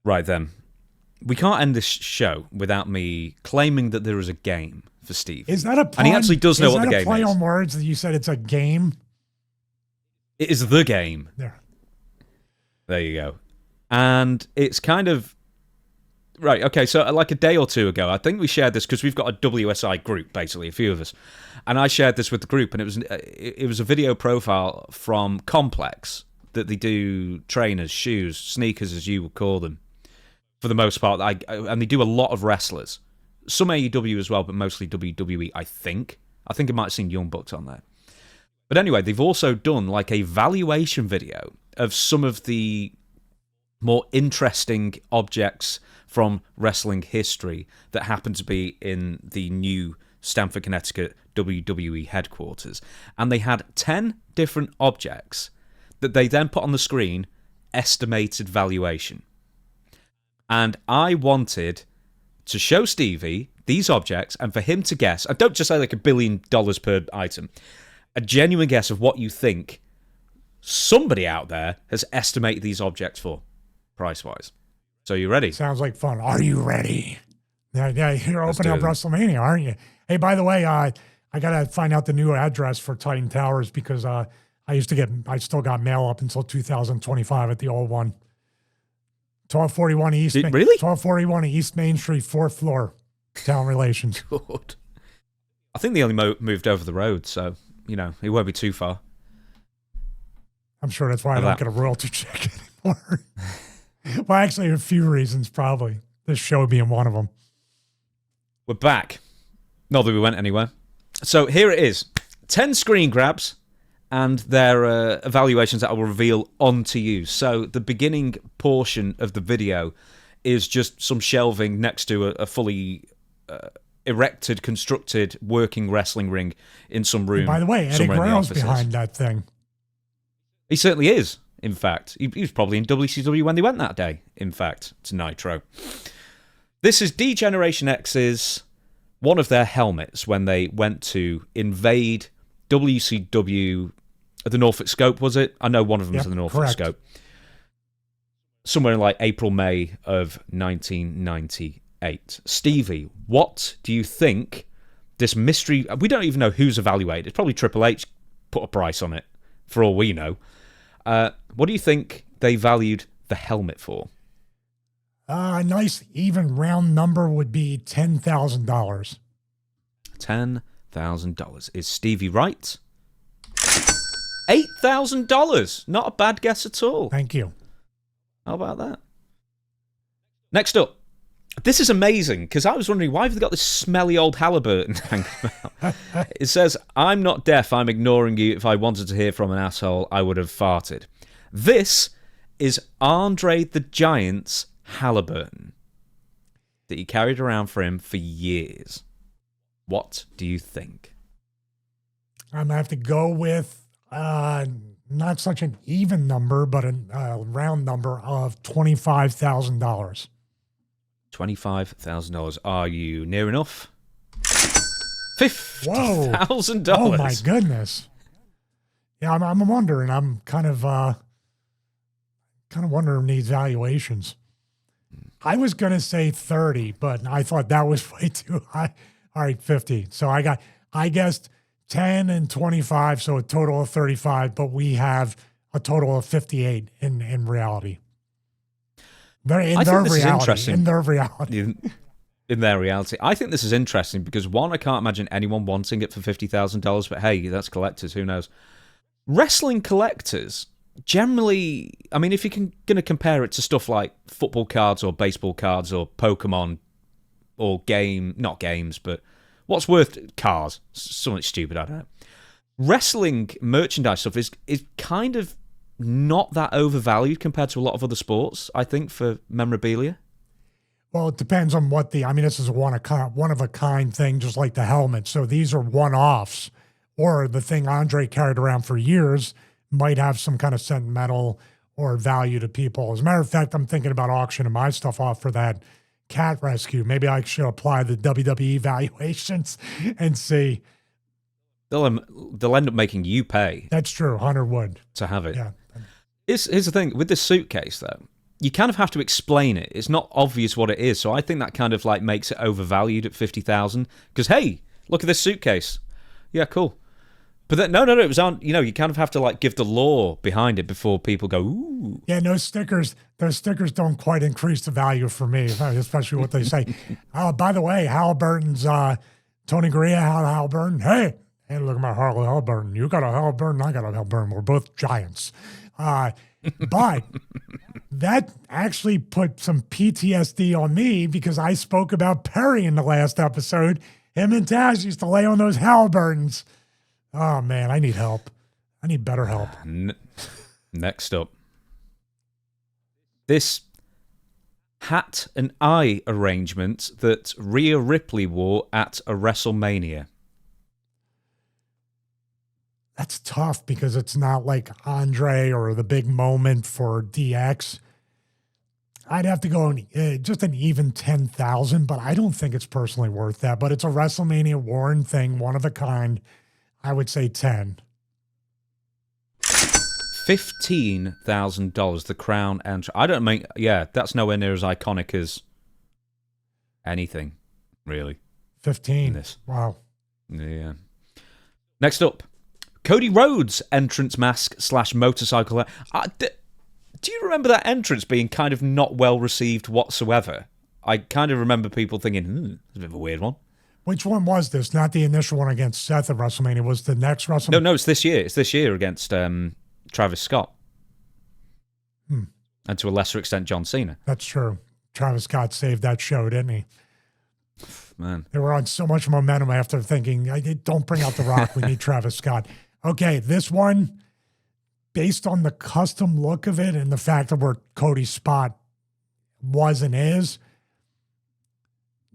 Right then. We can't end this show without me claiming that there is a game for Steve. Is that a pun? And he actually does know what the game is. Is that a play on words that you said it's a game? It is the game. There you go. And it's kind of... Right, okay, so like a day or two ago, I think we shared this because we've got a WSI group, basically, a few of us. And I shared this with the group, and it was a video profile from Complex that they do trainers, shoes, sneakers, as you would call them, for the most part. And they do a lot of wrestlers. Some AEW as well, but mostly WWE, I think. I think I might have seen Young Bucks on there. But anyway, they've also done like a valuation video of some of the more interesting objects from wrestling history that happen to be in the new Stamford, Connecticut WWE headquarters. And they had 10 different objects that they then put on the screen, estimated valuation. And I wanted to show Stevie these objects and for him to guess, and don't just say like $1 billion per item, a genuine guess of what you think somebody out there has estimated these objects for, price-wise. So you ready? Sounds like fun. Are you ready? Yeah, you're opening up WrestleMania, aren't you? Hey, by the way, I got to find out the new address for Titan Towers because I still got mail up until 2025 at the old one. 1241 East. Really? 1241 East Main Street, 4th floor, Town Relations. Good. I think they only moved over the road, so, it won't be too far. I'm sure that's why I don't get a royalty check anymore. Well, actually, a few reasons, probably. This show being one of them. We're back. Not that we went anywhere. So here it is. 10 screen grabs and their evaluations that I will reveal onto you. So the beginning portion of the video is just some shelving next to a fully erected, constructed, working wrestling ring in some room. And by the way, Eddie Guerrero's behind that thing. He certainly is, in fact. He was probably in WCW when they went that day, in fact, to Nitro. This is D-Generation X's one of their helmets when they went to invade WCW at the Norfolk Scope, was it? I know one of them was at the Norfolk Scope. Somewhere in like April, May of 1998. Stevie, what do you think this mystery... We don't even know who's evaluated. It's probably Triple H put a price on it, for all we know. What do you think they valued the helmet for? A nice even round number would be $10,000. $10,000. Is Stevie right? $8,000. Not a bad guess at all. Thank you. How about that? Next up. This is amazing, because I was wondering, why have they got this smelly old Halliburton hanging about? It says, I'm not deaf, I'm ignoring you. If I wanted to hear from an asshole, I would have farted. This is Andre the Giant's Halliburton that he carried around for him for years. What do you think? I'm going to have to go with not such an even number, but a round number of $25,000. $25,000. Are you near enough? $50,000. Oh my goodness. Yeah, I'm wondering. I'm kind of wondering these valuations. I was going to say 30, but I thought that was way too high. All right, 50. So I guessed 10 and 25, so a total of 35, but we have a total of 58 in reality. I think this is interesting. In their reality. In their reality. I think this is interesting because, one, I can't imagine anyone wanting it for $50,000, but hey, that's collectors, who knows? Wrestling collectors, generally, I mean, if you're going to compare it to stuff like football cards or baseball cards or Pokemon or not games, but what's worth cars? Something stupid, I don't know. Wrestling merchandise stuff is kind of not that overvalued compared to a lot of other sports, I think, for memorabilia. Well, it depends on this is a one-of-a-kind thing, just like the helmet. So these are one-offs. Or the thing Andre carried around for years might have some kind of sentimental or value to people. As a matter of fact, I'm thinking about auctioning my stuff off for that cat rescue. Maybe I should apply the WWE valuations and see. They'll end up making you pay. That's true. Hunter would. To have it. Yeah. Here's the thing. With this suitcase, though, you kind of have to explain it. It's not obvious what it is, so I think that kind of like makes it overvalued at 50,000. Because hey, look at this suitcase. Yeah, cool. But then, no, it was on. You know, you kind of have to like give the lore behind it before people go, ooh. Yeah, no stickers. Those stickers don't quite increase the value for me, especially what they say. By the way, Halliburton's Tony Garea, Halliburton. Hey, look at my Harley Halliburton. You got a Halliburton, I got a Halliburton. We're both giants. But that actually put some PTSD on me because I spoke about Perry in the last episode. Him and Taz used to lay on those Halliburtons. Oh, man, I need help. I need better help. Next up. This hat and eye arrangement that Rhea Ripley wore at a WrestleMania. That's tough because it's not like Andre or the big moment for DX. I'd have to go just an even 10,000, but I don't think it's personally worth that. But it's a WrestleMania worn thing, one of a kind. I would say 10. $15,000, the crown and I don't mean, yeah, that's nowhere near as iconic as anything, really. 15. In this. Wow. Yeah. Next up, Cody Rhodes entrance mask / motorcycle. Do you remember that entrance being kind of not well received whatsoever? I kind of remember people thinking, it's a bit of a weird one. Which one was this? Not the initial one against Seth at WrestleMania. Was the next WrestleMania? No, it's this year. It's this year against Travis Scott. And to a lesser extent, John Cena. That's true. Travis Scott saved that show, didn't he? Man. They were on so much momentum after thinking, don't bring out The Rock. We need Travis Scott. Okay, this one, based on the custom look of it and the fact of where Cody's spot was and is,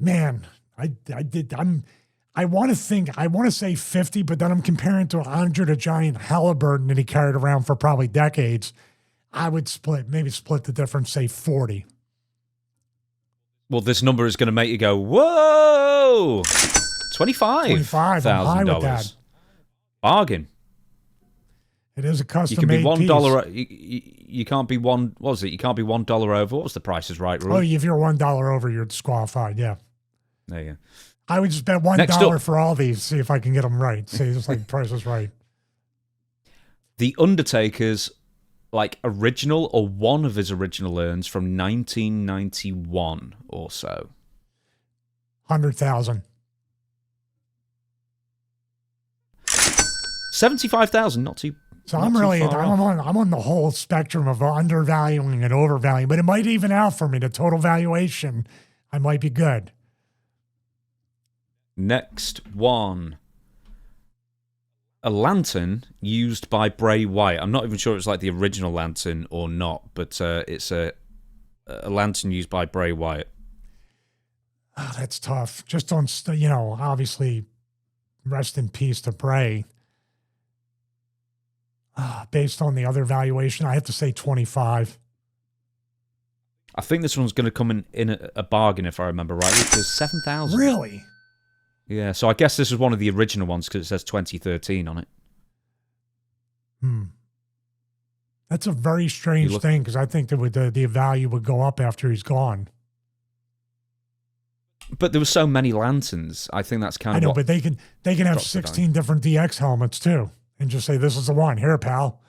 man, I want to say 50, but then I'm comparing to Andre the Giant Halliburton that he carried around for probably decades. I would maybe split the difference, say 40. Well, this number is going to make you go, whoa! $25,000. I'm high with that. Bargain. It is a custom You can be $1. You can't be one. What was it? You can't be $1 over. What was the Price is Right rule? Oh, if you're $1 over, you're disqualified. Yeah. There you go. I would just bet $1 for all these. See if I can get them right. See, just like Price is Right. The Undertaker's like original or one of his original urns from 1991 or so. 100,000. 75,000. Not too. So I'm on the whole spectrum of undervaluing and overvaluing, but it might even out for me. The total valuation, I might be good. Next one. A lantern used by Bray Wyatt. I'm not even sure it's like the original lantern or not, but it's a lantern used by Bray Wyatt. Oh, that's tough. Just on, obviously, rest in peace to Bray. Based on the other valuation, I have to say 25. I think this one's going to come in a bargain, if I remember rightly, because 7,000. Really? Yeah, so I guess this is one of the original ones because it says 2013 on it. That's a very strange thing because I think that the value would go up after he's gone. But there were so many lanterns. I think that's kind of. I know, but they can have 16 different DX helmets too, and just say this is the one. Here, pal.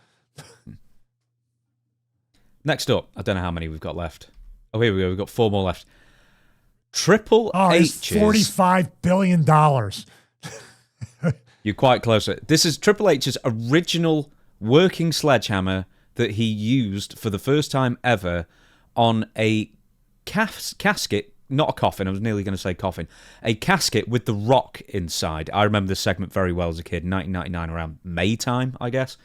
Next up, I don't know how many we've got left. Oh, here we go. We've got 4 more left. Triple H's. $45 billion. You're quite close. This is Triple H's original working sledgehammer that he used for the first time ever on a casket, not a coffin, I was nearly going to say coffin, a casket with The Rock inside. I remember this segment very well as a kid, 1999, around May time, I guess.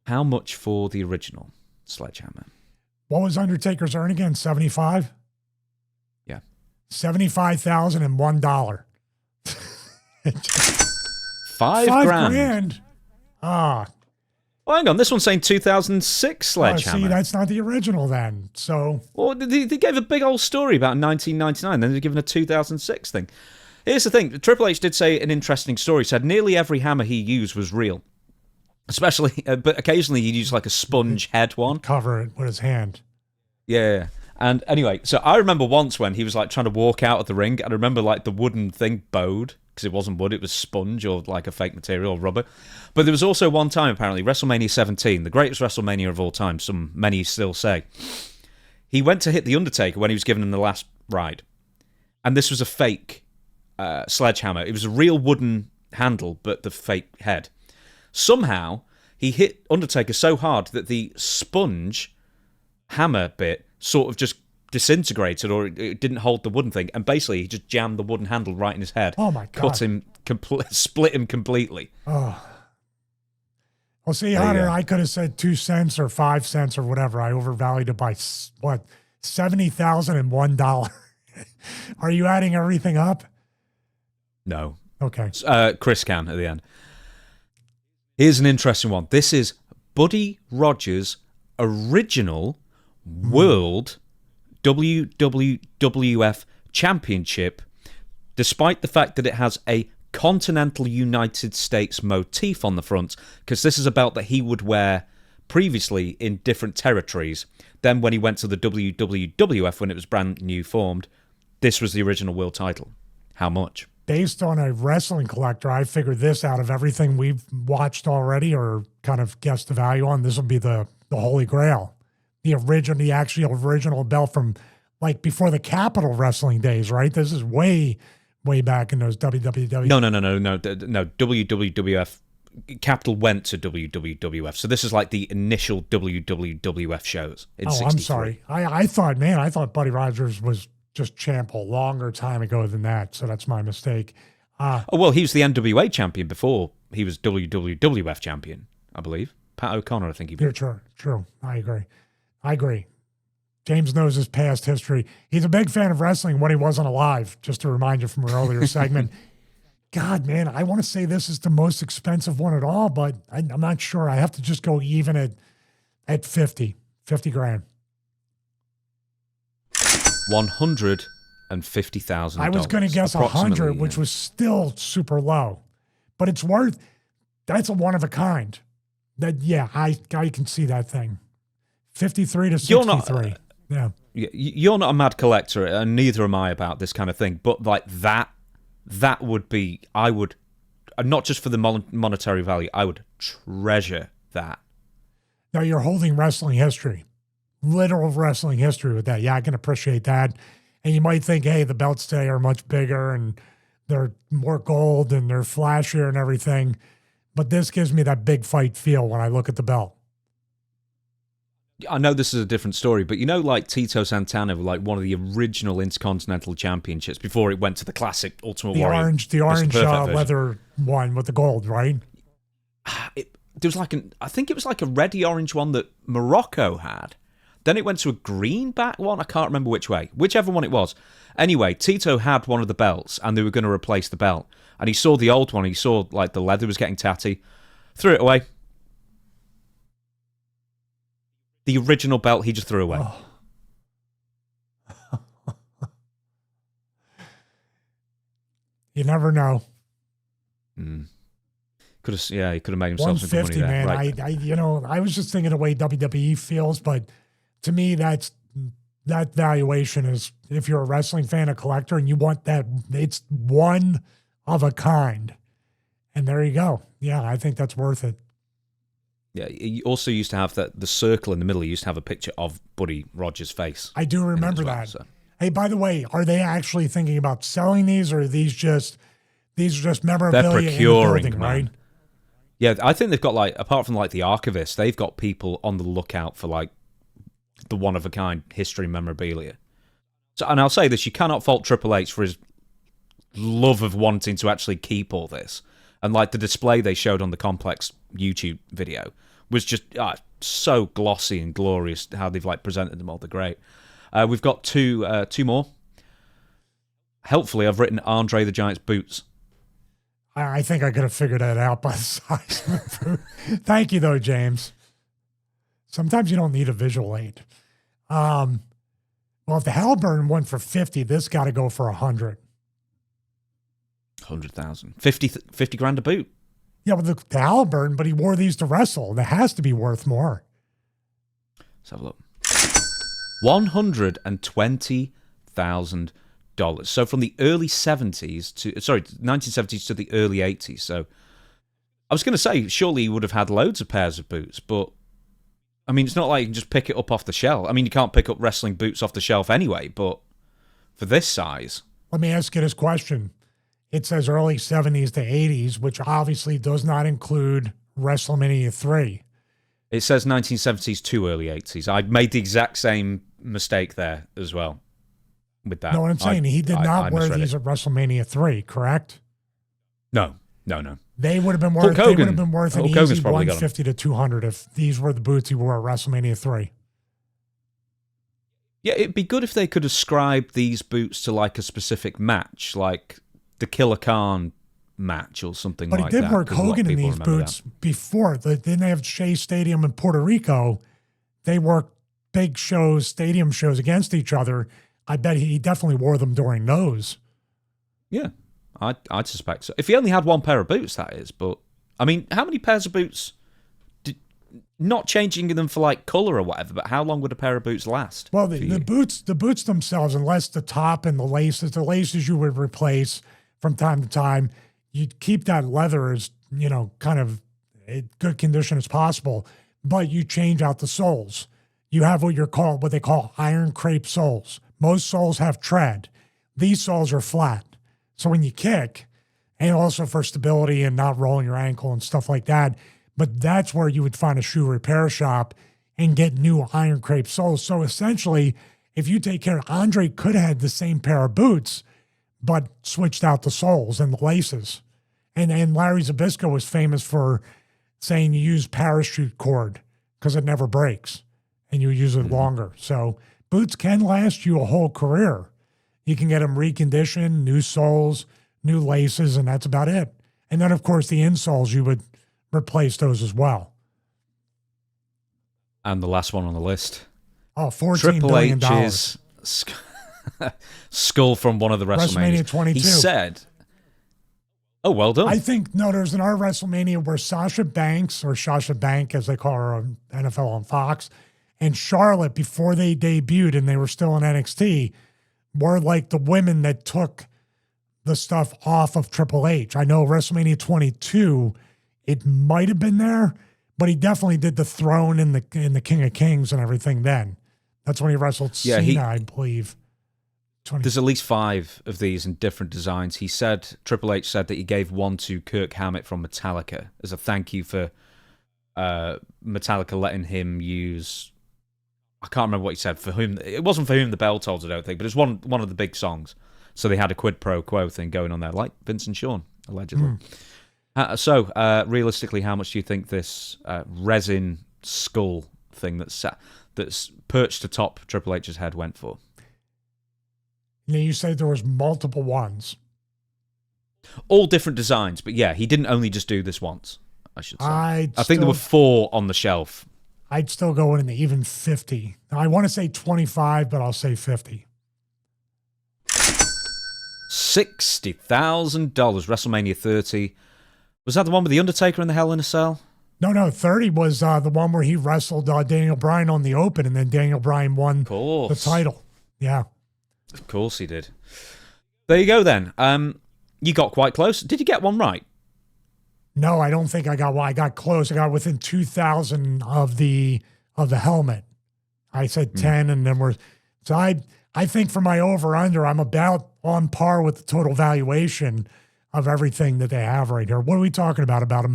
How much for the original sledgehammer? What was Undertaker's earn again? 75? Yeah. $75,001. $5 grand. Well, hang on. This one's saying 2006 sledgehammer. See, that's not the original then. So, well, they gave a big old story about 1999. Then they're given a 2006 thing. Here's the thing. Triple H did say an interesting story. He said nearly every hammer he used was real. Especially, but occasionally he'd use like a sponge head one. Cover it with his hand. Yeah. And anyway, so I remember once when he was like trying to walk out of the ring, and I remember like the wooden thing bowed because it wasn't wood, it was sponge or like a fake material or rubber. But there was also one time, apparently, WrestleMania 17, the greatest WrestleMania of all time, many still say. He went to hit The Undertaker when he was giving him the last ride. And this was a fake sledgehammer. It was a real wooden handle, but the fake head. Somehow, he hit Undertaker so hard that the sponge hammer bit sort of just disintegrated, or it didn't hold the wooden thing, and basically he just jammed the wooden handle right in his head. Oh my God. Cut him, split him completely. Oh. Well, see, Hunter, I could have said 2 cents or 5 cents or whatever. I overvalued it by, what, $70,001. Are you adding everything up? No. Okay. Chris can at the end. Here's an interesting one. This is Buddy Rogers' original World WWF Championship, despite the fact that it has a continental United States motif on the front, because this is a belt that he would wear previously in different territories. Then when he went to the WWF, when it was brand new formed, this was the original world title. How much? Based on a wrestling collector, I figured this out of everything we've watched already or kind of guessed the value on. This will be the Holy Grail. The actual original belt from like before the Capitol Wrestling days, right? This is way back in those WWF. No. WWF. Capitol went to WWF. So this is like the initial WWF shows in 63. I'm sorry. I thought Buddy Rogers was just champ a longer time ago than that. So that's my mistake. Well, he was the NWA champion before he was WWF champion, I believe. Pat O'Connor, I think he was. True. I agree. James knows his past history. He's a big fan of wrestling when he wasn't alive, just to remind you from an earlier segment. God, man, I want to say this is the most expensive one at all, but I'm not sure. I have to just go even at 50 grand. $150,000. I was going to guess 100, which was still super low, but it's worth. That's a one of a kind. I can see that thing. 53 to 63. You're not a mad collector, and neither am I about this kind of thing. But like that would be. I would, not just for the monetary value. I would treasure that. Now you're holding wrestling history, literal wrestling history with that. Yeah, I can appreciate that. And you might think, hey, the belts today are much bigger and they're more gold and they're flashier and everything. But this gives me that big fight feel when I look at the belt. I know this is a different story, but you know, like Tito Santana, like one of the original Intercontinental Championships before it went to the classic Ultimate Warrior. The orange leather one with the gold, right? There was I think it was like a reddy orange one that Morocco had. Then it went to a green back one. I can't remember which way. Whichever one it was. Anyway, Tito had one of the belts, and they were going to replace the belt. And he saw the old one. He saw like the leather was getting tatty. Threw it away. The original belt he just threw away. Oh. You never know. He could have made himself some money there. Man. Right. I was just thinking the way WWE feels, but to me, that valuation is, if you're a wrestling fan, a collector, and you want that, it's one of a kind. And there you go. Yeah, I think that's worth it. Yeah, he also used to have the circle in the middle. He used to have a picture of Buddy Rogers' face. I do remember that. So. Hey, by the way, are they actually thinking about selling these, or are these just memorabilia? They're procuring, in the building, man. Right? Yeah, I think they've got apart from the archivists, they've got people on the lookout for the one of a kind history memorabilia. So, and I'll say this: you cannot fault Triple H for his love of wanting to actually keep all this. And the display they showed on the Complex YouTube video was just so glossy and glorious how they've presented them all. They're great. We've got two more. Helpfully, I've written Andre the Giant's boots. I think I could have figured that out by the size of the boot. Thank you, though, James. Sometimes you don't need a visual aid. Well, if the Halliburton went for 50, this got to go for 100. 100,000. 50 grand a boot. Yeah, but the Halliburton, but he wore these to wrestle. That has to be worth more. Let's have a look. $120,000. So from the early 1970s to the early 80s. So I was going to say, surely he would have had loads of pairs of boots, but I mean, it's not like you can just pick it up off the shelf. I mean, you can't pick up wrestling boots off the shelf anyway, but for this size. Let me ask you this question. It says early 70s to 80s, which obviously does not include WrestleMania 3. It says 1970s to early 80s. I made the exact same mistake there as well with that. No, what I'm saying, he did not wear these at WrestleMania 3, correct? No. They would have been worth. They would have been worth an easy 150 to 200 if these were the boots he wore at WrestleMania 3. Yeah, it'd be good if they could ascribe these boots to like a specific match, like the Killer Khan match or something like that. But he did work Hogan in these boots before. Didn't they have Shea Stadium in Puerto Rico? They worked big shows, stadium shows against each other. I bet he definitely wore them during those. Yeah, I'd suspect so. If he only had one pair of boots, that is. But, I mean, how many pairs of boots... Not changing them for like color or whatever, but how long would a pair of boots last? Well, the boots themselves, unless the top and the laces you would replace from time to time, you'd keep that leather as, kind of in good condition as possible, but you change out the soles. You have what they call iron crepe soles. Most soles have tread. These soles are flat. So when you kick, and also for stability and not rolling your ankle and stuff like that, but that's where you would find a shoe repair shop and get new iron crepe soles. So essentially, if you take care, Andre could have had the same pair of boots, but switched out the soles and the laces. And Larry Zbyszko was famous for saying you use parachute cord because it never breaks and you use it longer. So boots can last you a whole career. You can get them reconditioned, new soles, new laces, and that's about it. And then, of course, the insoles, you would replace those as well. And the last one on the list. Oh, $14 billion. Triple H's skull from one of the WrestleMania 22. He said, oh, well done. I think, there's another WrestleMania where Sasha Banks, or Sasha Bank as they call her on NFL on Fox, and Charlotte, before they debuted and they were still in NXT, were like the women that took the stuff off of Triple H. I know WrestleMania 22, it might have been there, but he definitely did the throne in the King of Kings and everything then. That's when he wrestled Cena, I believe. There's at least 5 of these in different designs. Triple H said that he gave one to Kirk Hammett from Metallica as a thank you for Metallica letting him use... I can't remember what he said. For whom it wasn't for whom the bell tolls, I don't think, but it's one of the big songs. So they had a quid pro quo thing going on there, like Vince and Sean, allegedly. So, realistically, how much do you think this resin skull thing that's perched atop Triple H's head went for? Now, you said there was multiple ones. All different designs, but yeah, he didn't only just do this once, I should say. I think there were 4 on the shelf. I'd still go in the even 50. Now, I want to say 25, but I'll say 50. $60,000. WrestleMania 30. Was that the one with the Undertaker in the Hell in a Cell? No. 30 was the one where he wrestled Daniel Bryan on the Open, and then Daniel Bryan won the title. Yeah. Of course he did. There you go then. You got quite close. Did you get one right? No, I don't think I got one. I got close. I got within 2,000 of the helmet. I said 10, and then so I think for my over-under, I'm about on par with the total valuation of everything that they have right here. What are we talking about? About at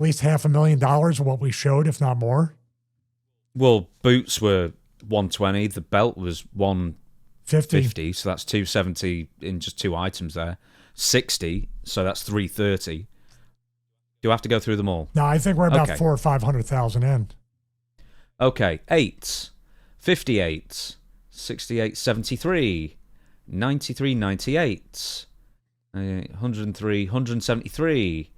least $500,000 of what we showed, if not more? Well, boots were 120. The belt was 150, so that's 270 in just 2 items there. 60, so that's 330. Do I have to go through them all? No, I think we're about 400,000 or 500,000 in. Okay, 8, 58, 68, 73, 93, 98, 103, 173,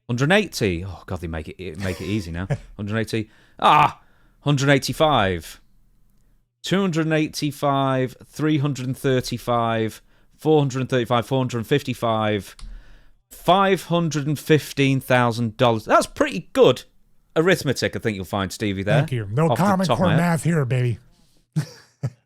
180. Oh God, they make it easy now. 180. 185, 285, 335, 435, 455, $515,000. That's pretty good arithmetic, I think you'll find, Stevie, there. Thank you. No Common Core math here, baby.